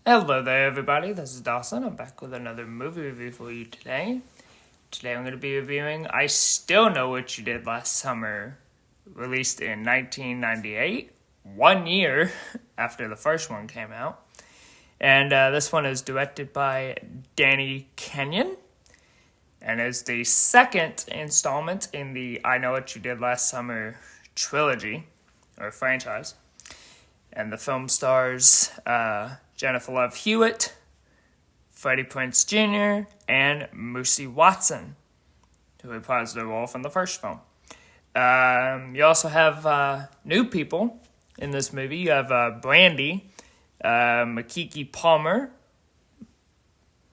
Hello there, everybody. This is Dawson. I'm back with another movie review for you today. Today I'm going to be reviewing I Still Know What You Did Last Summer, released in 1998, 1 year after the first one came out. And this one is directed by Danny Kenyon, and is the second installment in the I Know What You Did Last Summer trilogy, or franchise. And the film stars Jennifer Love Hewitt, Freddie Prinze Jr., and Moosey Watson, who reprised their role from the first film. You also have new people in this movie. You have Brandy, Makiki Palmer,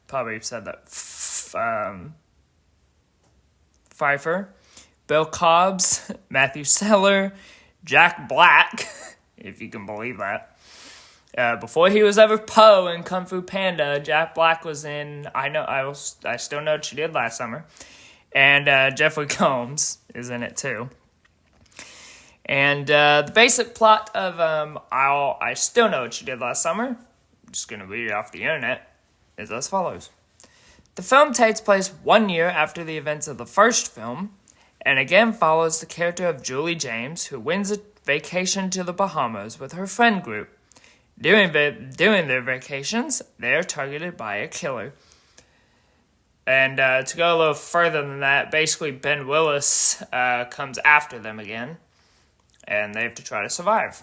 probably said that, Pfeiffer, Bill Cobbs, Matthew Seller, Jack Black, if you can believe that. Before he was ever Poe in Kung Fu Panda, Jack Black was in I Still Know What You Did Last Summer. And Jeffrey Combs is in it too. And the basic plot of I Still Know What You Did Last Summer, I'm just going to read it off the internet, is as follows. The film takes place 1 year after the events of the first film, and again follows the character of Julie James, who wins a vacation to the Bahamas with her friend group. During their vacations, they are targeted by a killer. And to go a little further than that, basically Ben Willis comes after them again, and they have to try to survive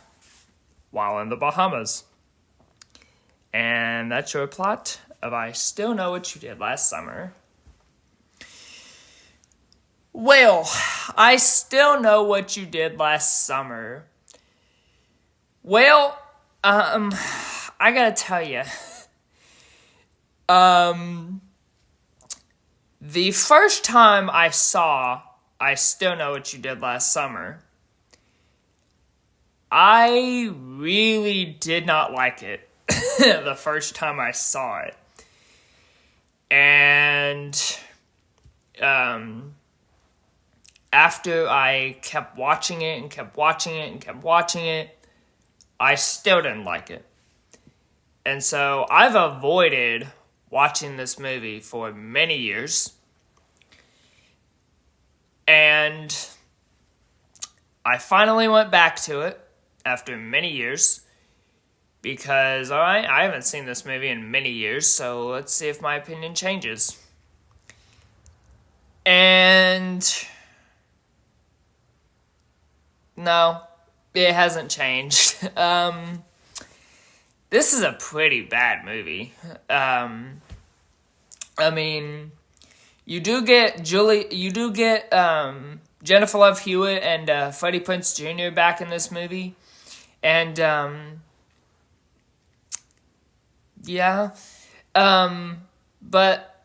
while in the Bahamas. And that's your plot of I Still Know What You Did Last Summer. Well, I Still Know What You Did Last Summer. Well, I gotta tell you, the first time I saw I Still Know What You Did Last Summer, I really did not like it the first time I saw it. And after I kept watching it and kept watching it and kept watching it, I still didn't like it. And so I've avoided watching this movie for many years. And I finally went back to it after many years. Because, alright, I haven't seen this movie in many years, so let's see if my opinion changes. And no, it hasn't changed. This is a pretty bad movie. I mean, you do get Jennifer Love Hewitt and Freddie Prinze Jr. back in this movie. And, yeah. But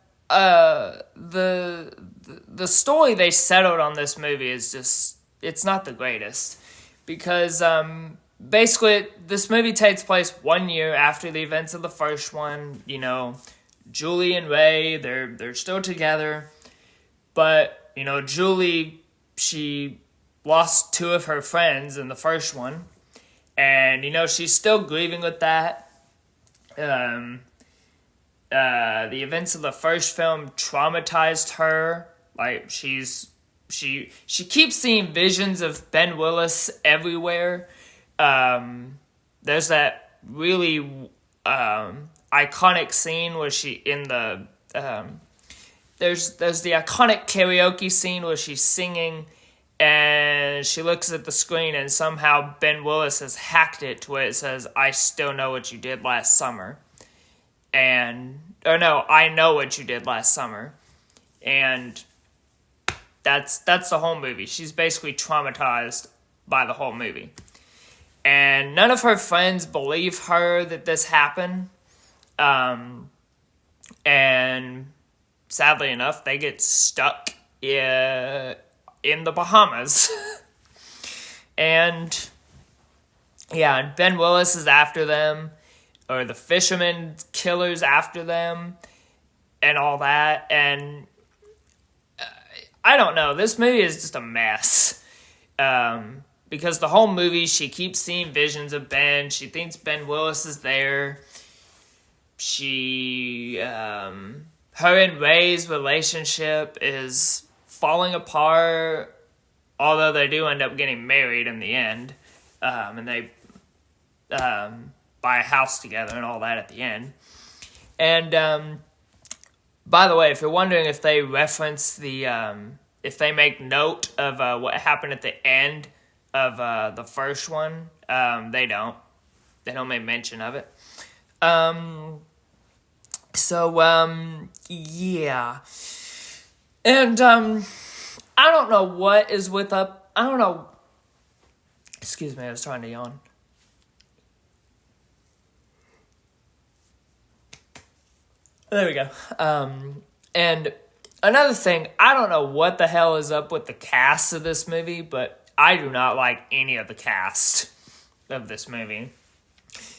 the story they settled on this movie is just, it's not the greatest. Because basically this movie takes place 1 year after the events of the first one. You know, Julie and Ray, they're still together. But, you know, Julie, she lost two of her friends in the first one. And, you know, she's still grieving with that. The events of the first film traumatized her. Like, she keeps seeing visions of Ben Willis everywhere. There's that really iconic scene where she in the there's the iconic karaoke scene where she's singing and she looks at the screen and somehow Ben Willis has hacked it to where it says, I still know what you did last summer. I know what you did last summer. And that's the whole movie. She's basically traumatized by the whole movie. And none of her friends believe her that this happened. And sadly enough, they get stuck in the Bahamas. And Ben Willis is after them, or the fisherman killer's after them, and all that. And I don't know, this movie is just a mess. Because the whole movie, she keeps seeing visions of Ben. She thinks Ben Willis is there. her and Ray's relationship is falling apart, although they do end up getting married in the end, and they buy a house together and all that at the end. And by the way, if you're wondering if they reference if they make note of what happened at the end of the first one, they don't. They don't make mention of it. Yeah. And, I don't know what is I don't know. Excuse me, I was trying to yawn. There we go. And another thing, I don't know what the hell is up with the cast of this movie, but I do not like any of the cast of this movie.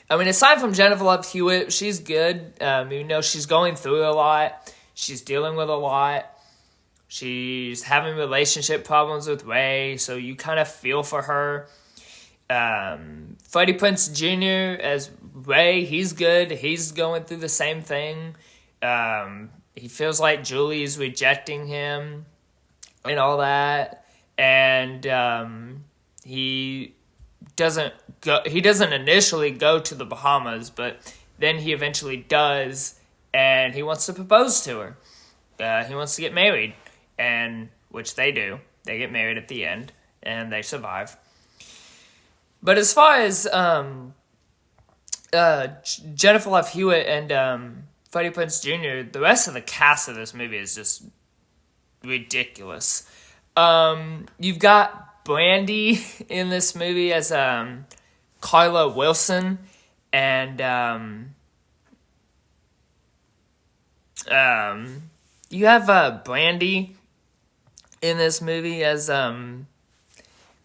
I mean, aside from Jennifer Love Hewitt, she's good. She's going through a lot. She's dealing with a lot. She's having relationship problems with Ray, so you kind of feel for her. Freddie Prinze Jr. as Ray, he's good. He's going through the same thing. He feels like Julie's rejecting him and all that. And he doesn't initially go to the Bahamas, but then he eventually does, and he wants to propose to her. He wants to get married, and which they do. They get married at the end, and they survive. But as far as Jennifer Love Hewitt and Freddie Prinze Jr., the rest of the cast of this movie is just ridiculous. You've got Brandy in this movie as Carla Wilson, and you have Brandy in this movie as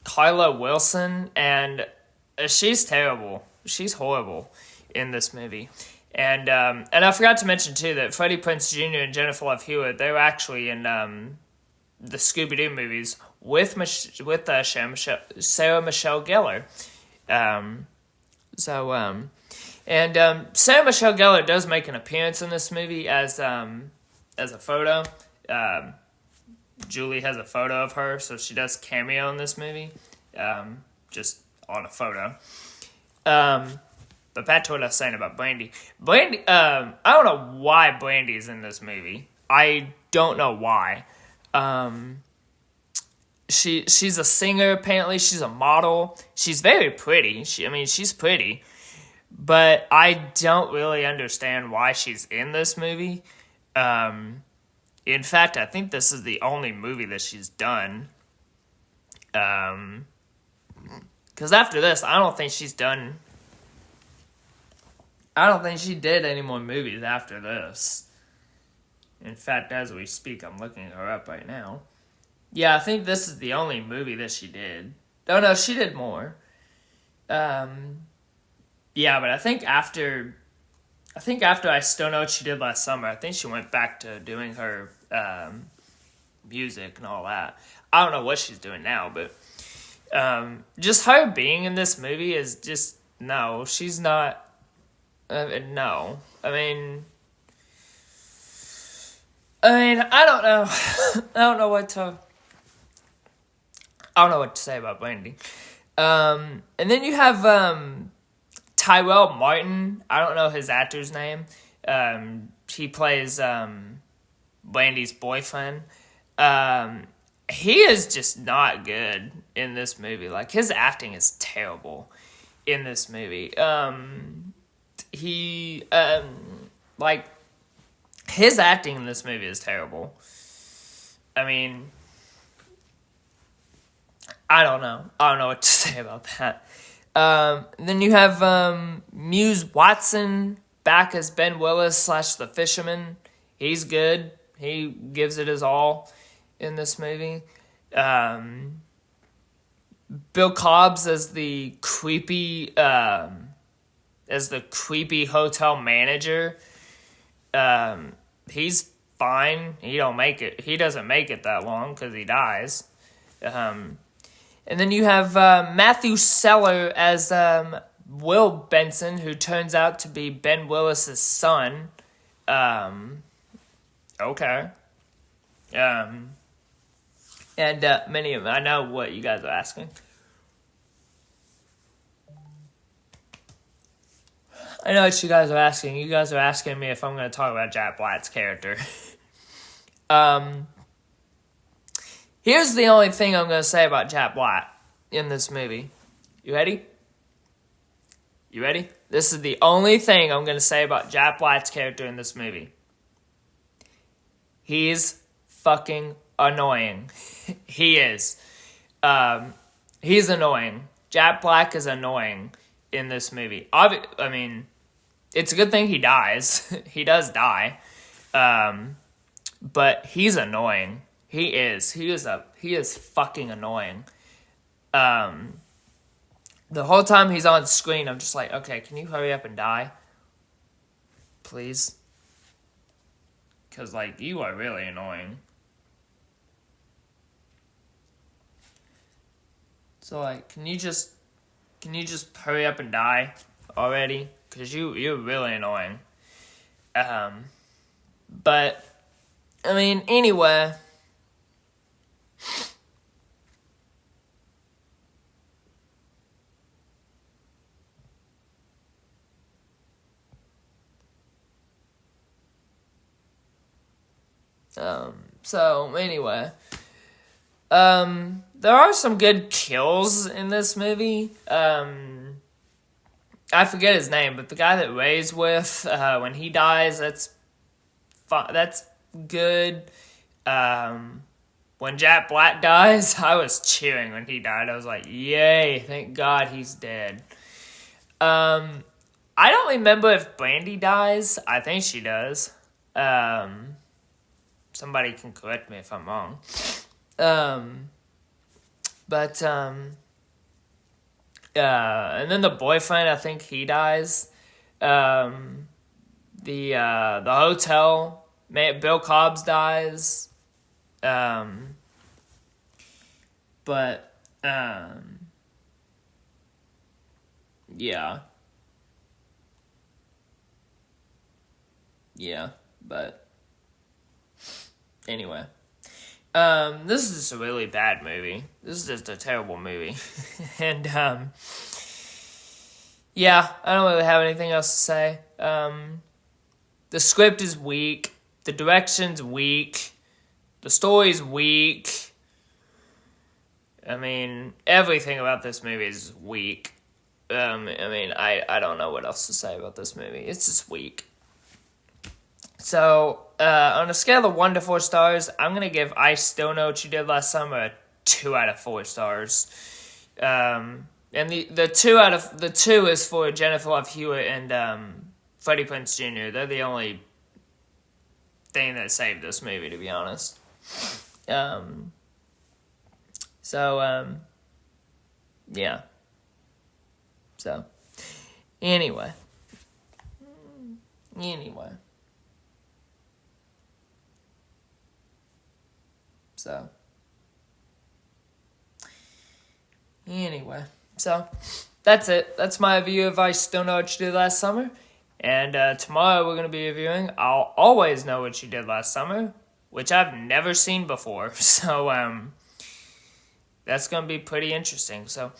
Carla Wilson, and she's terrible. She's horrible in this movie. And I forgot to mention, too, that Freddie Prinze Jr. and Jennifer Love Hewitt, they were actually in the Scooby-Doo movies with Sarah Michelle Gellar. Sarah Michelle Gellar does make an appearance in this movie as a photo. Julie has a photo of her, so she does cameo in this movie, just on a photo. But back to what I was saying about Brandy. Brandy, I don't know why Brandy's in this movie. I don't know why. She's a singer, apparently. She's a model. She's very pretty. She's pretty. But I don't really understand why she's in this movie. In fact, I think this is the only movie that she's done. Because after this, I don't think she did any more movies after this. In fact, as we speak, I'm looking her up right now. Yeah, I think this is the only movie that she did. Oh, no, she did more. Yeah, but I think after I Still Know What She Did Last Summer, I think she went back to doing her music and all that. I don't know what she's doing now, but just her being in this movie is just, no, she's not, no. I don't know. I don't know what to say about Brandy. And then you have Tyrell Martin. I don't know his actor's name. He plays Brandy's boyfriend. He is just not good in this movie. Like, his acting is terrible in this movie. His acting in this movie is terrible. I don't know. I don't know what to say about that. Then you have Muse Watson back as Ben Willis / the Fisherman. He's good. He gives it his all in this movie. Bill Cobbs as the creepy hotel manager. He's fine. He doesn't make it that long because he dies. And then you have Matthew Seller as Will Benson, who turns out to be Ben Willis's son. Okay. And many of them. I know what you guys are asking. I know what you guys are asking. You guys are asking me if I'm going to talk about Jack Black's character. Here's the only thing I'm going to say about Jack Black in this movie. You ready? You ready? This is the only thing I'm going to say about Jack Black's character in this movie. He's fucking annoying. He is. He's annoying. Jack Black is annoying in this movie. I mean, it's a good thing he dies. He does die. But he's annoying. He is. He is fucking annoying. The whole time he's on screen, I'm just like, okay, can you hurry up and die? Please? Because, like, you are really annoying. So, like, can you just hurry up and die already? Because you're really annoying. But, I mean, anyway. So, anyway. There are some good kills in this movie. I forget his name, but the guy that Ray's with, when he dies, that's good. When Jack Black dies, I was cheering when he died. I was like, yay, thank God he's dead. I don't remember if Brandy dies. I think she does. Somebody can correct me if I'm wrong. And then the boyfriend, I think he dies. The hotel, Bill Cobbs dies. Yeah. Yeah, but anyway. This is just a really bad movie. This is just a terrible movie. And, yeah, I don't really have anything else to say. The script is weak. The direction's weak. The story's weak. I mean, everything about this movie is weak. I don't know what else to say about this movie. It's just weak. So, on a scale of 1 to 4 stars, I'm going to give I Still Know What You Did Last Summer a 2 out of 4 stars. And the 2 is for Jennifer Love Hewitt and Freddie Prinze Jr. They're the only thing that saved this movie, to be honest. Yeah. So, anyway. So, that's it. That's my review of I Still Know What You Did Last Summer. And tomorrow we're going to be reviewing I'll Always Know What You Did Last Summer, which I've never seen before. So, that's going to be pretty interesting. So,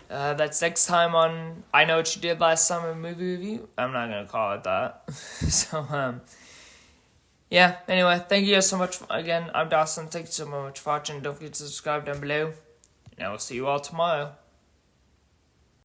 that's next time on I Know What You Did Last Summer movie review. I'm not going to call it that. So, yeah, anyway, thank you guys so much. Again, I'm Dawson. Thank you so much for watching. Don't forget to subscribe down below. And I will see you all tomorrow.